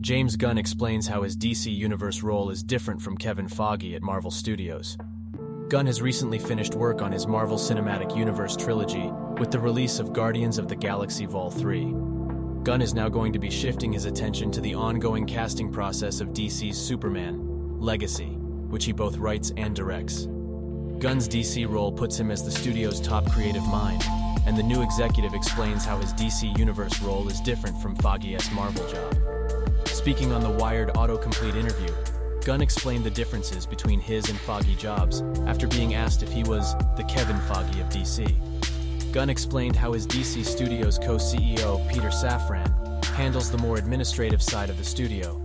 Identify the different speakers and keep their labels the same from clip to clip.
Speaker 1: James Gunn explains how his DC Universe role is different from Kevin Feige at Marvel Studios. Gunn has recently finished work on his Marvel Cinematic Universe trilogy with the release of Guardians of the Galaxy Vol. 3. Gunn is now going to be shifting his attention to the ongoing casting process of DC's Superman, Legacy, which he both writes and directs. Gunn's DC role puts him as the studio's top creative mind, and the new executive explains how his DC Universe role is different from Feige's Marvel job. Speaking on the Wired autocomplete interview, Gunn explained the differences between his and Feige jobs after being asked if he was the Kevin Feige of DC. Gunn explained how his DC Studios co-CEO Peter Safran handles the more administrative side of the studio,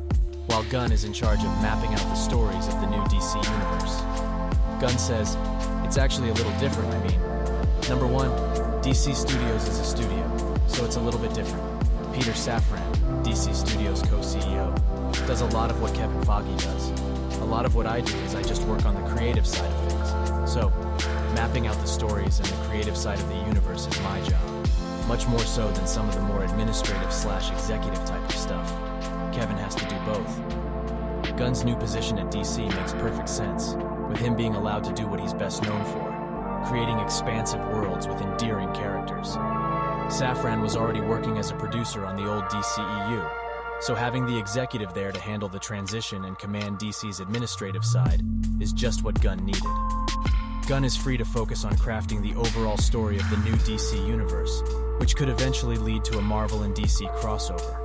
Speaker 1: while Gunn is in charge of mapping out the stories of the new DC Universe. Gunn says, "It's actually a little different, Number one, DC Studios is a studio, so it's a little bit different. Peter Safran, DC Studios co-CEO, does a lot of what Kevin Feige does. A lot of what I do is I just work on the creative side of things. So, mapping out the stories and the creative side of the universe is my job, much more so than some of the more administrative/executive type of stuff. Kevin has to do both." Gunn's new position at DC makes perfect sense, with him being allowed to do what he's best known for, creating expansive worlds with endearing characters. Safran was already working as a producer on the old DCEU, so having the executive there to handle the transition and command DC's administrative side is just what Gunn needed. Gunn is free to focus on crafting the overall story of the new DC Universe, which could eventually lead to a Marvel and DC crossover.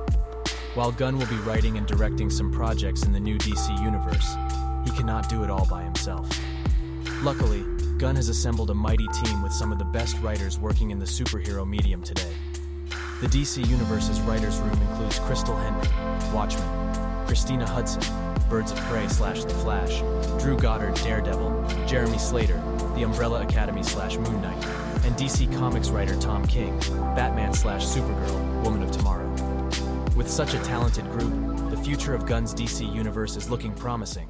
Speaker 1: While Gunn will be writing and directing some projects in the new DC Universe, he cannot do it all by himself. Luckily, Gunn has assembled a mighty team with some of the best writers working in the superhero medium today. The DC Universe's writers' room includes Crystal Henry, Watchmen, Christina Hudson, Birds of Prey/The Flash, Drew Goddard, Daredevil, Jeremy Slater, The Umbrella Academy/Moon Knight, and DC Comics writer Tom King, Batman/Supergirl, Woman of Tomorrow. With such a talented group, the future of Gunn's DC Universe is looking promising.